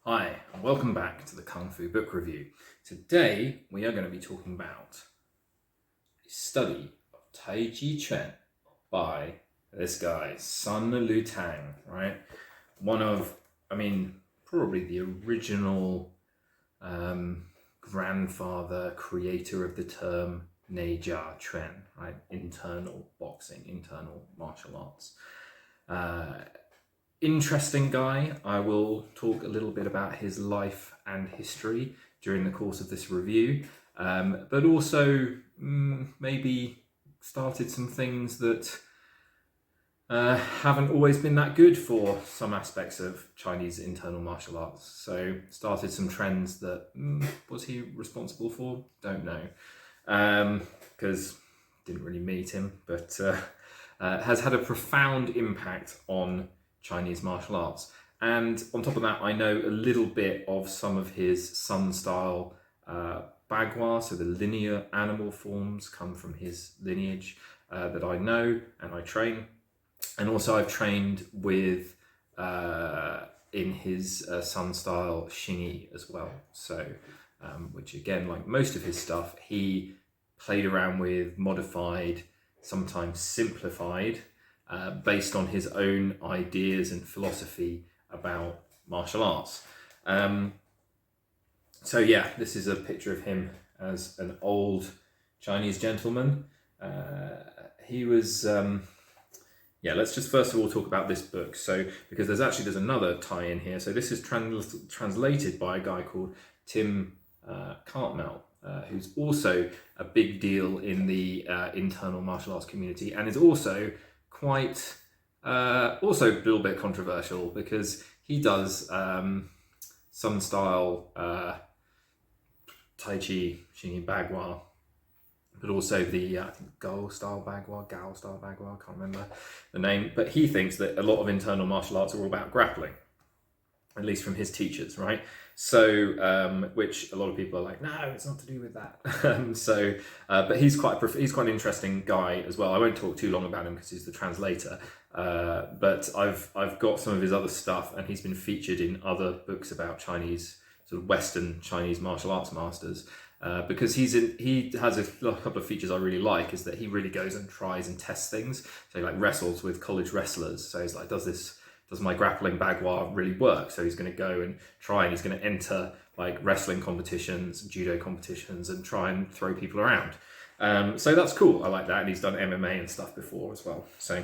Hi, and welcome back to the Kung Fu Book Review. Today we are going to be talking about a study of Taijiquan by this guy, Sun Lutang, right? One of, probably the original grandfather, creator of the term Neijia Chuan, right? Internal boxing, internal martial arts. Interesting guy. I will talk a little bit about his life and history during the course of this review, but also maybe started some things that haven't always been that good for some aspects of Chinese internal martial arts. So started some trends that was he responsible for? Don't know, because didn't really meet him, but has had a profound impact on Chinese martial arts. And on top of that, I know a little bit of some of his Sun style bagua, so the linear animal forms come from his lineage that I know and I train. And also I've trained with, in his Sun style Xingyi as well. So, which again, like most of his stuff, he played around with, modified, sometimes simplified, based on his own ideas and philosophy about martial arts. So yeah, this is a picture of him as an old Chinese gentleman. He was, let's just first of all talk about this book. So, because there's another tie in here. So this is translated by a guy called Tim Cartmel, who's also a big deal in the internal martial arts community, and is also quite, also a little bit controversial because he does some style Tai Chi, Xingyi Bagua, but also the I think Gao style Bagua, I can't remember the name, but he thinks that a lot of internal martial arts are all about grappling, at least from his teachers, right? So, which a lot of people are like, no, it's not to do with that. But he's quite an interesting guy as well. I won't talk too long about him because he's the translator. But I've got some of his other stuff, and he's been featured in other books about Chinese, sort of Western Chinese martial arts masters. Because he has a couple of features I really like, is that he really goes and tries and tests things. So he like wrestles with college wrestlers. So he's like, does my grappling bagua really work? So he's going to go and try, and he's going to enter like wrestling competitions, judo competitions, and try and throw people around. So that's cool. I like that. And he's done MMA and stuff before as well. So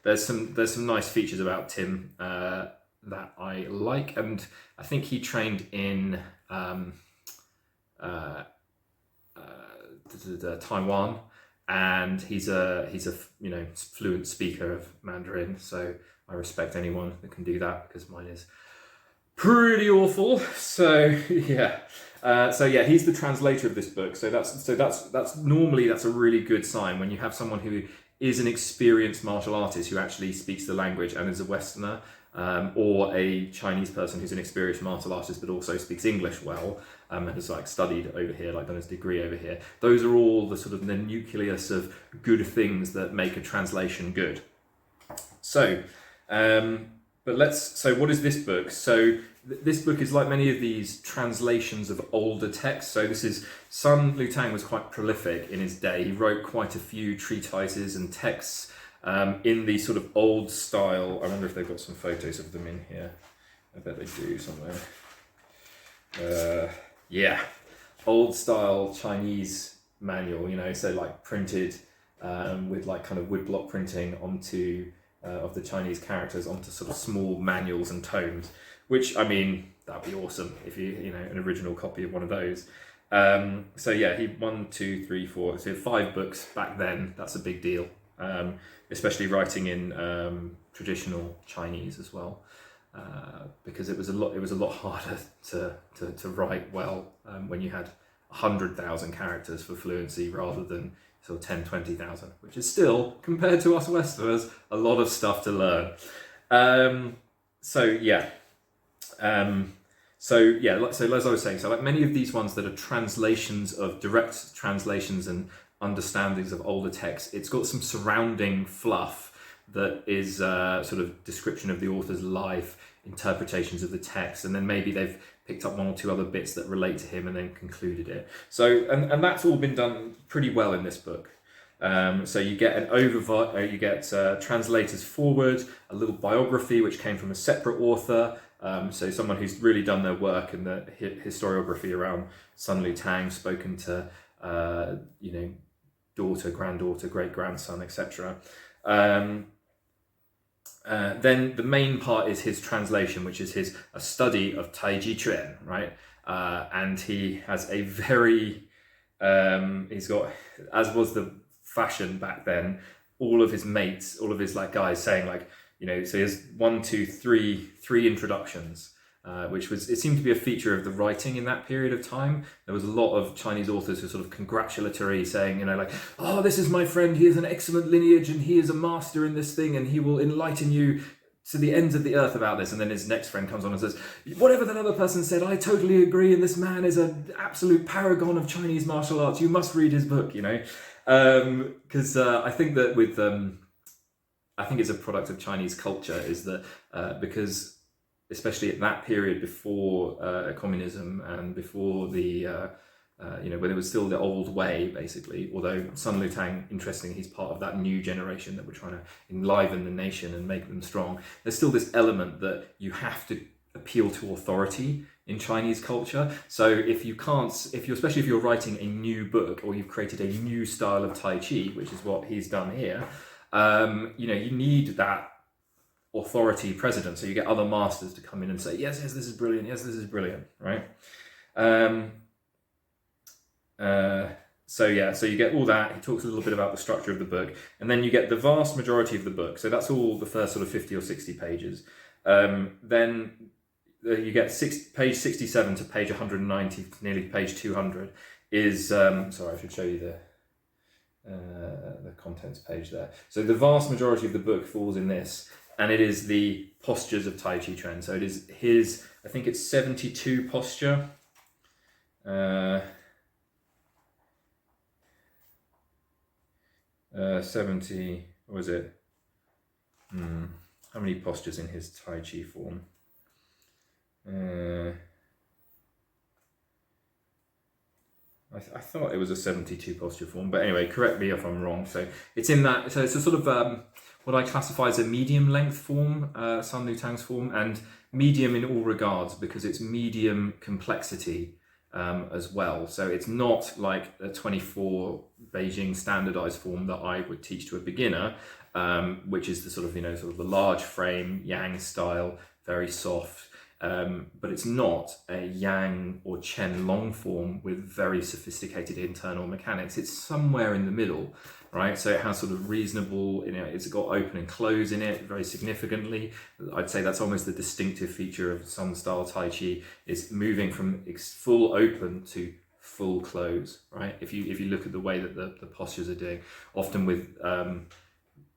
there's some nice features about Tim that I like. And I think he trained in Taiwan, and he's a fluent speaker of Mandarin. So I respect anyone that can do that, because mine is pretty awful. So yeah, he's the translator of this book. So that's normally a really good sign when you have someone who is an experienced martial artist who actually speaks the language and is a Westerner, or a Chinese person who's an experienced martial artist but also speaks English well, and has like studied over here, like done his degree over here. Those are all the sort of the nucleus of good things that make a translation good. So. So what is this book? So this book is like many of these translations of older texts. So Sun Lutang was quite prolific in his day. He wrote quite a few treatises and texts in the sort of old style. I wonder if they've got some photos of them in here. I bet they do somewhere. Old style Chinese manual, so like printed with like kind of woodblock printing onto of the Chinese characters onto sort of small manuals and tomes, which, that'd be awesome if an original copy of one of those. He 1, 2, 3, 4, so 5 books back then. That's a big deal, especially writing in traditional Chinese as well, because it was a lot harder to write well when you had 100,000 characters for fluency rather than sort of 10, 20,000, which is still, compared to us Westerners, a lot of stuff to learn. So as I was saying, so like many of these ones that are translations of direct translations and understandings of older texts, it's got some surrounding fluff that is sort of description of the author's life, interpretations of the text, and then maybe they've picked up one or two other bits that relate to him and then concluded it. So, and that's all been done pretty well in this book. So you get an you get translator's foreword, a little biography which came from a separate author, so someone who's really done their work in the historiography around Sun Lutang, spoken to daughter, granddaughter, great-grandson, etc. Then the main part is his translation, which is a study of Taijiquan, right? And he has a very, he's got, as was the fashion back then, all of his mates, all of his guys saying so he has 1, 2, 3 introductions. It seemed to be a feature of the writing in that period of time. There was a lot of Chinese authors who were sort of congratulatory, saying, oh, this is my friend, he is an excellent lineage, and he is a master in this thing, and he will enlighten you to the ends of the earth about this. And then his next friend comes on and says, whatever that other person said, I totally agree, and this man is an absolute paragon of Chinese martial arts. You must read his book, Because I think that I think it's a product of Chinese culture, is that because especially at that period before communism and before the, when it was still the old way, basically, although Sun Lutang, interestingly, he's part of that new generation that we're trying to enliven the nation and make them strong. There's still this element that you have to appeal to authority in Chinese culture. So especially if you're writing a new book or you've created a new style of Tai Chi, which is what he's done here, you need that authority president, so you get other masters to come in and say, yes, this is brilliant, yes, this is brilliant, right? So you get all that. He talks a little bit about the structure of the book, and then you get the vast majority of the book, so that's all the first sort of 50 or 60 pages. Then you get page 67 to page 190, nearly page 200 is, sorry, I should show you the contents page there. So the vast majority of the book falls in this, and it is the postures of Taijiquan. So it is his, I think it's 72 posture. 70, what was it? How many postures in his Tai Chi form? I thought it was a 72 posture form, but anyway, correct me if I'm wrong. So it's in that, so it's a sort of what I classify as a medium length form, Sun Lutang's form, and medium in all regards because it's medium complexity as well. So it's not like a 24 Beijing standardized form that I would teach to a beginner, which is the sort of, sort of the large frame, Yang style, very soft. But it's not a Yang or Chen long form with very sophisticated internal mechanics. It's somewhere in the middle, right? So it has sort of reasonable, it's got open and close in it very significantly. I'd say that's almost the distinctive feature of Sun style Tai Chi, is moving from full open to full close, right? If you look at the way that the postures are doing, often with,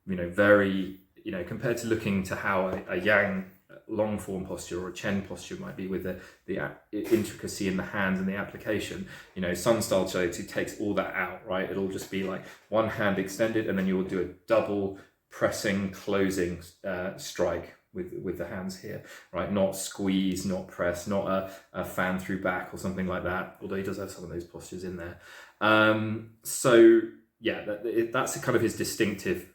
very, compared to looking to how a Yang long form posture or a Chen posture might be with the intricacy in the hands and the application, Sun style Tai Chi takes all that out, right? It'll just be like one hand extended, and then you'll do a double pressing closing strike with the hands here, right? Not squeeze, not press, not a fan through back or something like that, although he does have some of those postures in there. So yeah, that's kind of his distinctive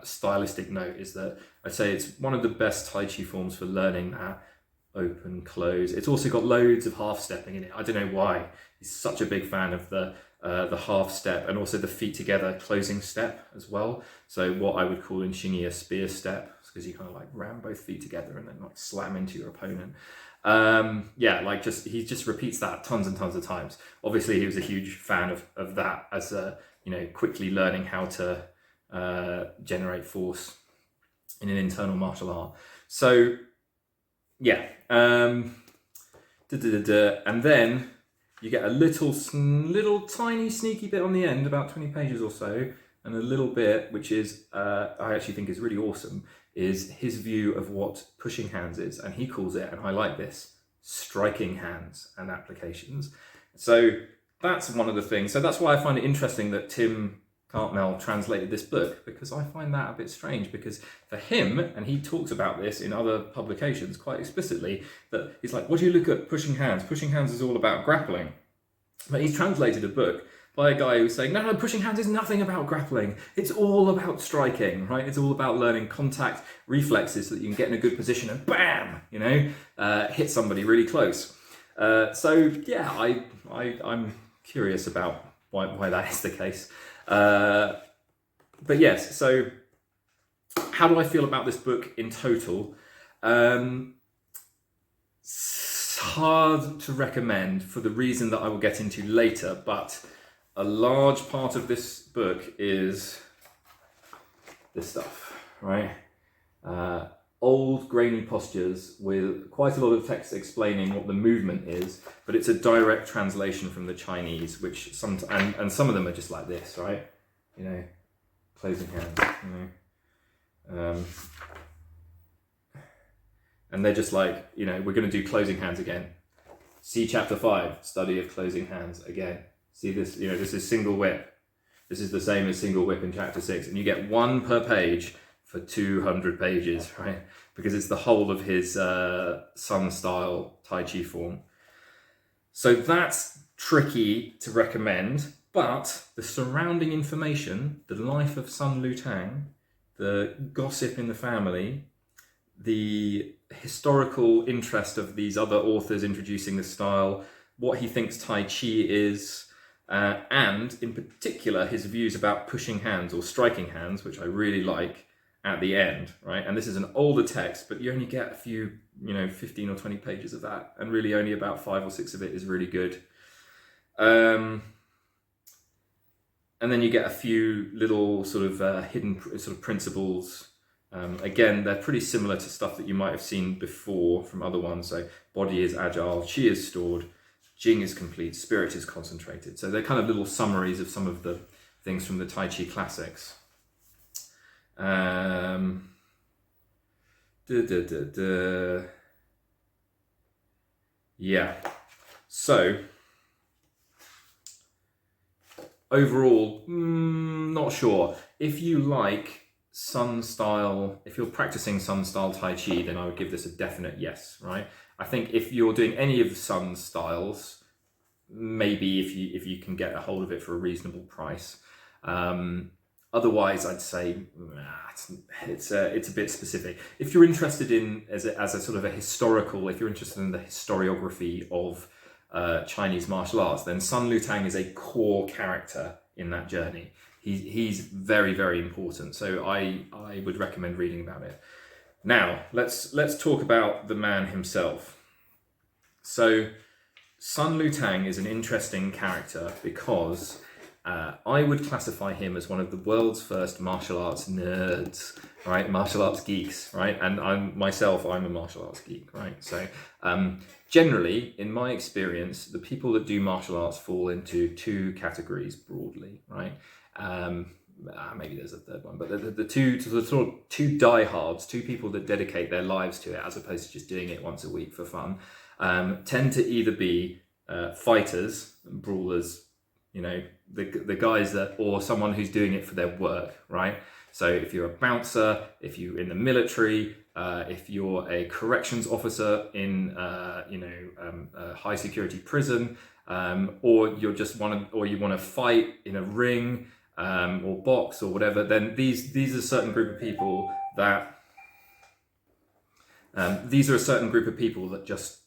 stylistic note, is that I'd say it's one of the best Tai Chi forms for learning that open, close. It's also got loads of half stepping in it. I don't know why he's such a big fan of the half step, and also the feet together closing step as well. So what I would call in Xingyi a spear step, because you kind of like ram both feet together and then like slam into your opponent. He just repeats that tons and tons of times. Obviously, he was a huge fan of that as quickly learning how to generate force in an internal martial art. So yeah, and then you get a little tiny sneaky bit on the end, about 20 pages or so, and a little bit which is I actually think is really awesome, is his view of what pushing hands is, and he calls it, and I like this, striking hands and applications. So that's one of the things. So that's why I find it interesting that Tim Cartmel translated this book, because I find that a bit strange, because for him, and he talks about this in other publications quite explicitly, that he's like, what do you look at pushing hands? Pushing hands is all about grappling. But he's translated a book by a guy who's saying, no, pushing hands is nothing about grappling. It's all about striking, right? It's all about learning contact reflexes so that you can get in a good position and bam, hit somebody really close. So yeah, I'm curious about why that is the case. But yes, so how do I feel about this book in total? It's hard to recommend for the reason that I will get into later, but a large part of this book is this stuff, right? Old grainy postures with quite a lot of text explaining what the movement is, but it's a direct translation from the Chinese, which some of them are just like this, right? Closing hands, and they're just like, we're going to do closing hands again. See chapter 5, study of closing hands again. See this, this is single whip. This is the same as single whip in chapter 6, and you get one per page for 200 pages, right? Because it's the whole of his Sun style Tai Chi form. So that's tricky to recommend, but the surrounding information, the life of Sun Lutang, the gossip in the family, the historical interest of these other authors introducing the style, what he thinks Tai Chi is, and in particular his views about pushing hands or striking hands, which I really like, at the end, right? And this is an older text, but you only get a few, 15 or 20 pages of that, and really only about 5 or 6 of it is really good. And then you get a few little sort of hidden sort of principles. Again, they're pretty similar to stuff that you might have seen before from other ones. So body is agile, chi is stored, jing is complete, spirit is concentrated. So they're kind of little summaries of some of the things from the Tai Chi classics. Yeah, so overall, not sure. If you like Sun style, if you're practicing Sun style Tai Chi, then I would give this a definite yes, right? I think if you're doing any of Sun's styles, maybe if you can get a hold of it for a reasonable price. Otherwise, I'd say it's a bit specific. If you're interested in as a sort of a historical, if you're interested in the historiography of Chinese martial arts, then Sun Lutang is a core character in that journey. He's very, very important. So I would recommend reading about it. Now let's talk about the man himself. So Sun Lutang is an interesting character because I would classify him as one of the world's first martial arts nerds, right? Martial arts geeks, right? And I'm a martial arts geek, right? So generally, in my experience, the people that do martial arts fall into 2 categories broadly, right? Maybe there's a third one, but the two diehards, 2 people that dedicate their lives to it as opposed to just doing it once a week for fun, tend to either be fighters, brawlers, the guys that, or someone who's doing it for their work, right? So if you're a bouncer, if you're in the military, if you're a corrections officer in a high security prison, or you want to fight in a ring, or box or whatever, then these are a certain group of people that just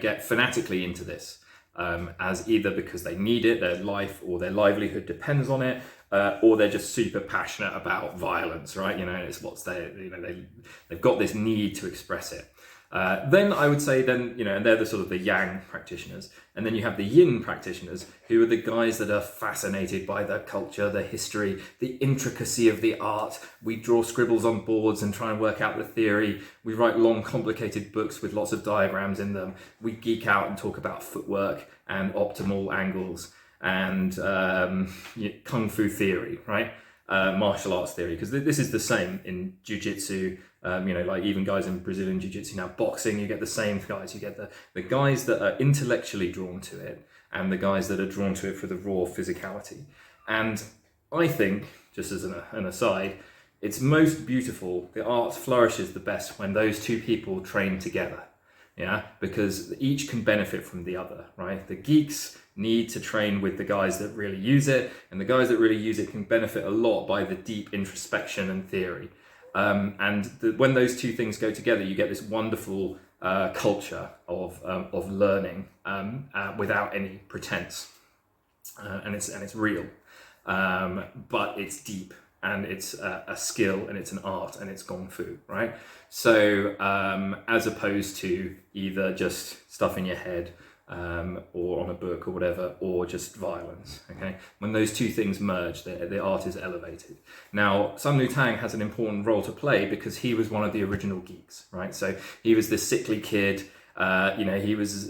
get fanatically into this. As either because they need it, their life or their livelihood depends on it, or they're just super passionate about violence, right? It's they've got this need to express it. Then I would say and they're the sort of the yang practitioners. And then you have the yin practitioners, who are the guys that are fascinated by the culture, the history, the intricacy of the art. We draw scribbles on boards and try and work out the theory. We write long, complicated books with lots of diagrams in them. We geek out and talk about footwork and optimal angles and kung fu theory, right? Martial arts theory, because this is the same in jiu-jitsu, like even guys in Brazilian jiu-jitsu now, boxing, you get the same guys. You get the guys that are intellectually drawn to it and the guys that are drawn to it for the raw physicality. And I think, just as an aside, it's most beautiful, the art flourishes the best when those two people train together. Yeah, because each can benefit from the other, right? The geeks need to train with the guys that really use it, and the guys that really use it can benefit a lot by the deep introspection and theory. When those two things go together, you get this wonderful culture of learning without any pretense, and it's real, but it's deep. And it's a skill, and it's an art, and it's gong fu, right? So as opposed to either just stuff in your head or on a book or whatever, or just violence, okay? When those two things merge, the art is elevated. Now, Sun Lutang has an important role to play because he was one of the original geeks, right? So he was this sickly kid, he was,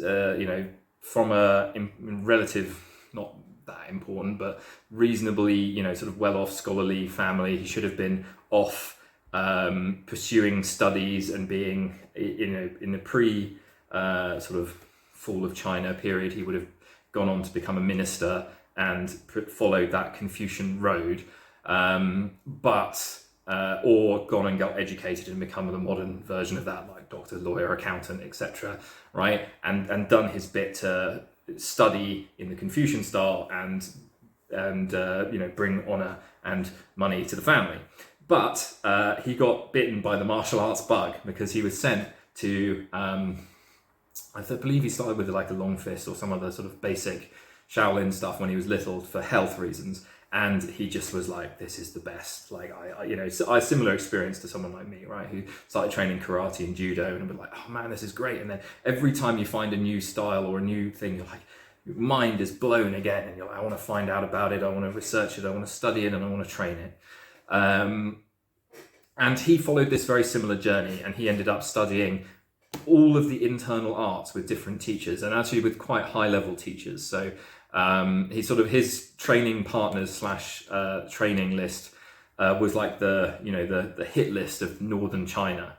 from a relative, not that important, but reasonably, sort of well-off scholarly family. He should have been off pursuing studies and being, in the pre sort of fall of China period, he would have gone on to become a minister and followed that Confucian road, or gone and got educated and become the modern version of that, like doctor, lawyer, accountant, etc., right? And done his bit to study in the Confucian style and bring honor and money to the family. But he got bitten by the martial arts bug because he was sent to, I believe he started with like a long fist or some other sort of basic Shaolin stuff when he was little for health reasons. And he just was like, this is the best. Like, I had a similar experience to someone like me, right? Who started training karate and judo and was like, oh man, this is great. And then every time you find a new style or a new thing, you're like, your mind is blown again. And you're like, I want to find out about it. I want to research it. I want to study it, and I want to train it. And he followed this very similar journey, and he ended up studying all of the internal arts with different teachers, and actually with quite high level teachers. So his training partners / training list was like the hit list of northern China.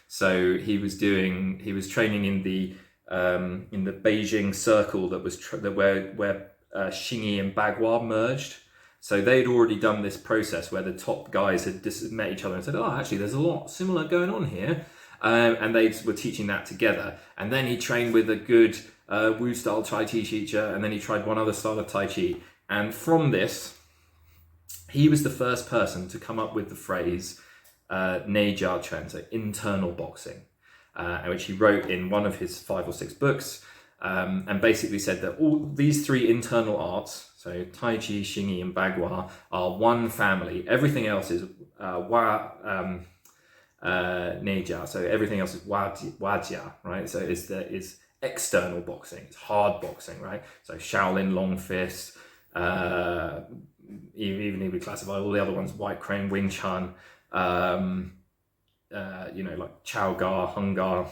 So he was training in the Beijing circle that was where Xingyi and Bagua merged. So they'd already done this process where the top guys had met each other and said, oh, actually, there's a lot similar going on here. And they were teaching that together. And then he trained with a good Wu style Tai Chi teacher, and then he tried one other style of Tai Chi. And from this, he was the first person to come up with the phrase Nei Jia Chuan, so internal boxing, which he wrote in one of his 5 or 6 books, and basically said that all these 3 internal arts, so Tai Chi, Xingyi, and Bagua, are one family. Everything else is Neijia, so everything else is Wajia, right? So is external boxing, it's hard boxing, right? So Shaolin, long fist, even he would classify all the other ones, White Crane, Wing Chun, like Chao Ga, Hung Ga.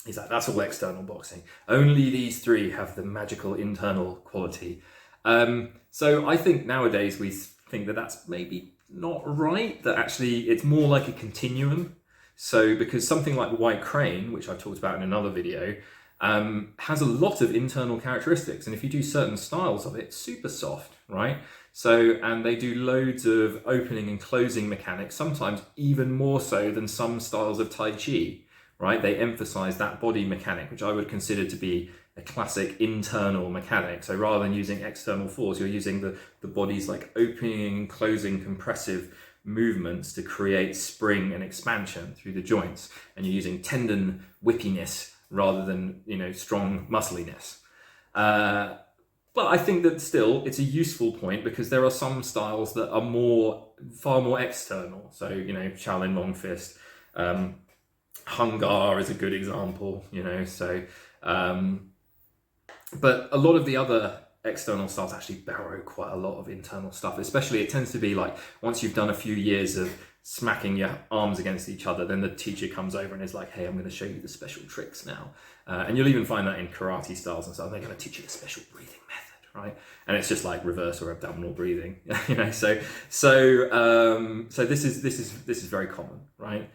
He's like, that's all external boxing. Only these 3 have the magical internal quality. So I think nowadays we think that that's maybe not right, that actually it's more like a continuum. So because something like White Crane, which I've talked about in another video, has a lot of internal characteristics, and if you do certain styles of it, it's super soft, right? So, and they do loads of opening and closing mechanics, sometimes even more so than some styles of Tai Chi, right? They emphasize that body mechanic, which I would consider to be a classic internal mechanic. So rather than using external force, you're using the body's like opening and closing compressive movements to create spring and expansion through the joints, and you're using tendon whippiness rather than strong muscliness. But I think that still it's a useful point, because there are some styles that are far more external. So Shaolin long fist, Hung Gar is a good example. But a lot of the other external styles actually borrow quite a lot of internal stuff. Especially, it tends to be like once you've done a few years of smacking your arms against each other, then the teacher comes over and is like, hey, I'm going to show you the special tricks now. And you'll even find that in karate styles and stuff. They're going to teach you the special breathing method, right? And it's just like reverse or abdominal breathing, So this is very common, right?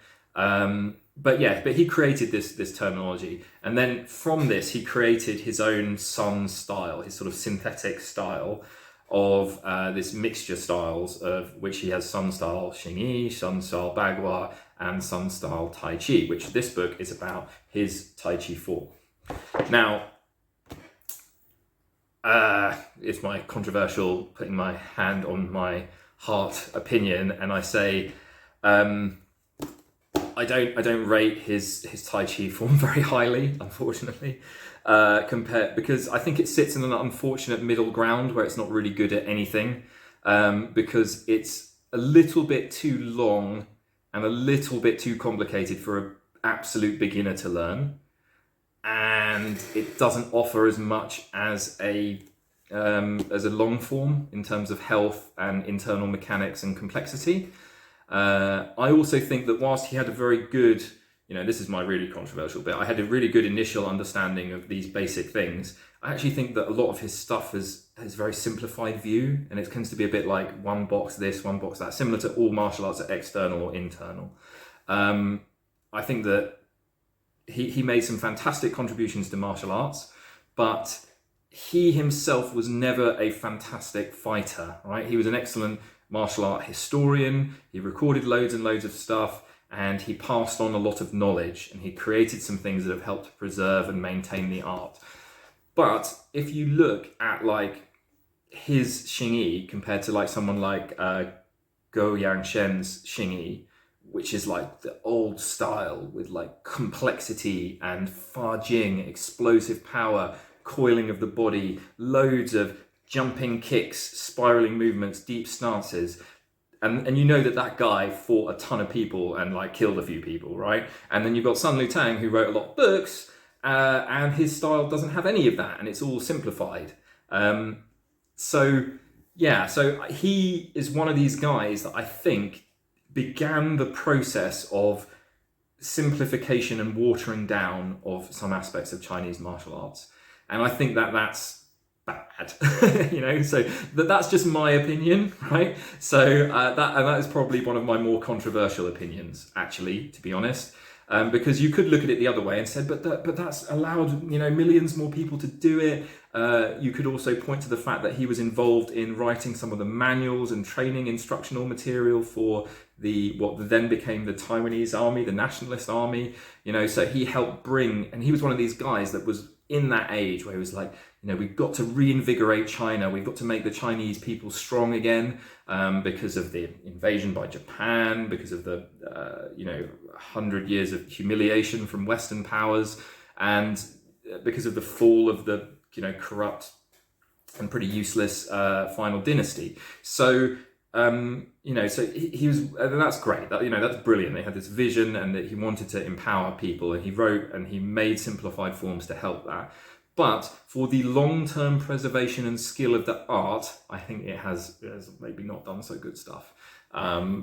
But he created this terminology, and then from this he created his own Sun style, his sort of synthetic style of this mixture styles, of which he has Sun style Xingyi, Sun style Bagua, and Sun style Tai Chi, which this book is about his Tai Chi form. Now, it's my controversial, putting my hand on my heart opinion, and I say I don't rate his Tai Chi form very highly, unfortunately, because I think it sits in an unfortunate middle ground where it's not really good at anything, because it's a little bit too long and a little bit too complicated for an absolute beginner to learn, and it doesn't offer as much as a long form in terms of health and internal mechanics and complexity. I also think that whilst he had a very good, this is my really controversial bit, I had a really good initial understanding of these basic things. I actually think that a lot of his stuff has a very simplified view, and it tends to be a bit like one box this, one box that, similar to all martial arts are external or internal. I think that he made some fantastic contributions to martial arts, but he himself was never a fantastic fighter, right? He was an excellent martial art historian. He recorded loads and loads of stuff, and he passed on a lot of knowledge, and he created some things that have helped to preserve and maintain the art. But if you look at like his Xingyi compared to like someone like Go Yangshen's Xingyi, which is like the old style with like complexity and Fa Jing, explosive power, coiling of the body, loads of jumping kicks, spiraling movements, deep stances. And you know that guy fought a ton of people and like killed a few people, right? And then you've got Sun Lutang, who wrote a lot of books, and his style doesn't have any of that, and it's all simplified. So he is one of these guys that I think began the process of simplification and watering down of some aspects of Chinese martial arts. And I think that's bad, so that's just my opinion, right? So that is probably one of my more controversial opinions, actually, to be honest, because you could look at it the other way and say, but that's allowed millions more people to do it. You could also point to the fact that he was involved in writing some of the manuals and training instructional material for what then became the Taiwanese army, the nationalist army. So he helped bring, and he was one of these guys that was in that age where he was like, we've got to reinvigorate China. We've got to make the Chinese people strong again, because of the invasion by Japan, because of the 100 years of humiliation from Western powers, and because of the fall of the corrupt and pretty useless final dynasty. So so he was, and that's great. That's brilliant. They had this vision, and that he wanted to empower people, and he wrote and he made simplified forms to help that. But for the long-term preservation and skill of the art, I think it has maybe not done so good stuff,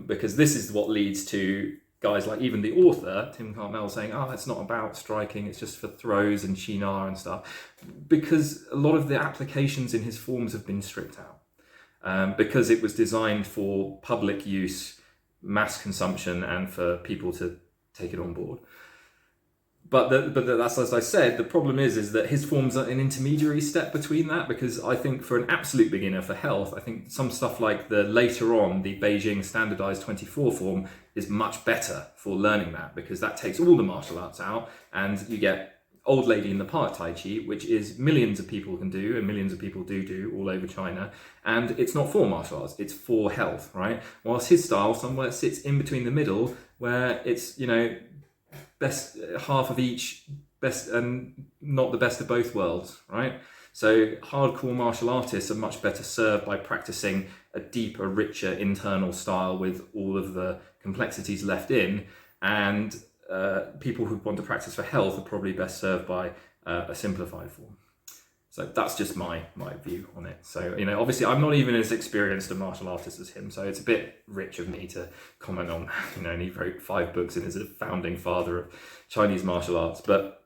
because this is what leads to guys like even the author, Tim Cartmel, saying, it's not about striking, it's just for throws and Shinar and stuff, because a lot of the applications in his forms have been stripped out, because it was designed for public use, mass consumption, and for people to take it on board. But that's, as I said, the problem is that his forms are an intermediary step between that, because I think for an absolute beginner for health, I think some stuff like the Beijing standardized 24 form is much better for learning that, because that takes all the martial arts out, and you get old lady in the park Tai Chi, which is millions of people can do, and millions of people do all over China, and it's not for martial arts, it's for health, right? Whilst his style somewhere sits in between the middle, where it's, best half of each, best and not the best of both worlds, right? So hardcore martial artists are much better served by practicing a deeper, richer internal style with all of the complexities left in, and people who want to practice for health are probably best served by a simplified form. So that's just my view on it. So, obviously I'm not even as experienced a martial artist as him, so it's a bit rich of me to comment on, and he wrote 5 books and is a founding father of Chinese martial arts. But,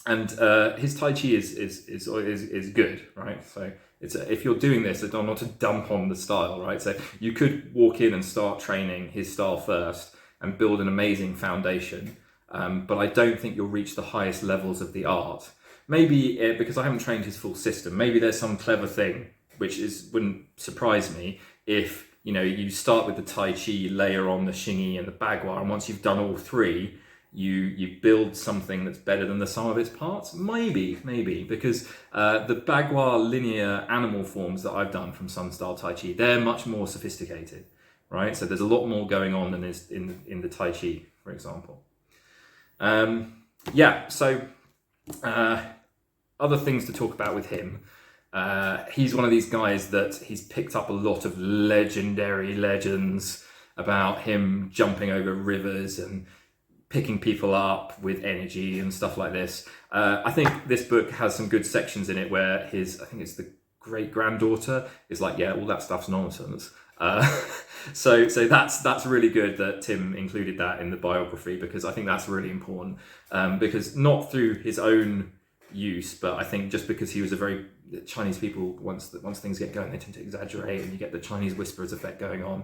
and his Tai Chi is good, right? So it's if you're doing this, I don't want to dump on the style, right? So you could walk in and start training his style first and build an amazing foundation. But I don't think you'll reach the highest levels of the art. Maybe because I haven't trained his full system, maybe there's some clever thing wouldn't surprise me if, you know, you start with the Tai Chi, layer on the Xingyi and the Bagua, and once you've done all three, you build something that's better than the sum of its parts. Maybe, because the Bagua linear animal forms that I've done from Sun style Tai Chi, they're much more sophisticated, right? So there's a lot more going on than is in the Tai Chi, for example. So other things to talk about with him. He's one of these guys that he's picked up a lot of legendary legends about him jumping over rivers and picking people up with energy and stuff like this. I think this book has some good sections in it where I think it's the great-granddaughter is like, yeah, all that stuff's nonsense. So that's really good that Tim included that in the biography, because I think that's really important. Because not through his own use, but I think just because he was Chinese people, once things get going, they tend to exaggerate, and you get the Chinese whisperers effect going on.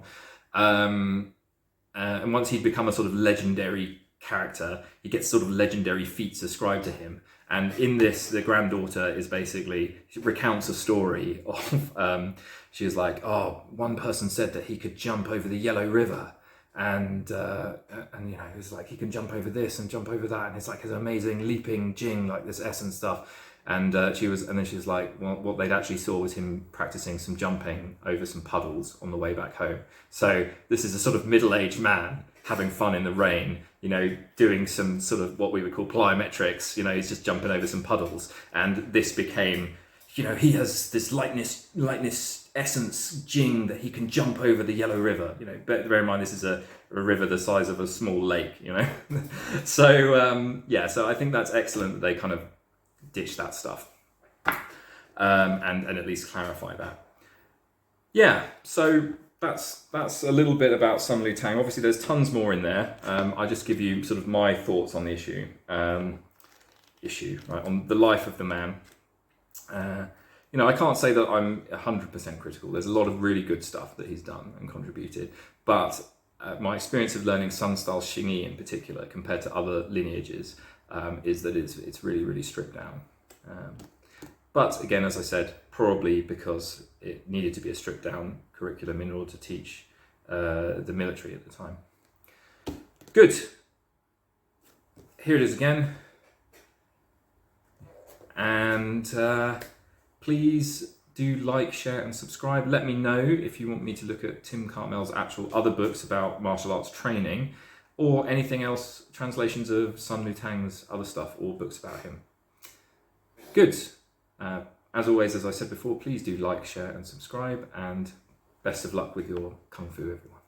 And once he'd become a sort of legendary character, he gets sort of legendary feats ascribed to him. And in this, the granddaughter is basically, she recounts a story of, she was like, oh, one person said that he could jump over the Yellow River, and you know, it was like he can jump over this and jump over that, and it's like his amazing leaping jing, like this S and stuff. And then she was like, well, what they'd actually saw was him practicing some jumping over some puddles on the way back home. So this is a sort of middle-aged man having fun in the rain, you know, doing some sort of what we would call plyometrics. You know, he's just jumping over some puddles, and this became, you know, he has this lightness essence jing that he can jump over the Yellow River. You know, bear in mind this is a river the size of a small lake. You know, so so I think that's excellent that they kind of ditch that stuff, and at least clarify that. Yeah, so that's a little bit about Sun Lutang. Obviously, there's tons more in there. I just give you sort of my thoughts on the issue, right, on the life of the man. You know, I can't say that I'm 100% critical. There's a lot of really good stuff that he's done and contributed, but my experience of learning Sun style Xingyi in particular, compared to other lineages, is that it's really, really stripped down. But again, as I said, probably because it needed to be a stripped down curriculum in order to teach the military at the time. Good. Here it is again. And please do like, share and subscribe. Let me know if you want me to look at Tim Cartmel's actual other books about martial arts training, or anything else, translations of Sun Lutang's other stuff, or books about him. Good. As always, as I said before, please do like, share and subscribe, and best of luck with your Kung Fu, everyone.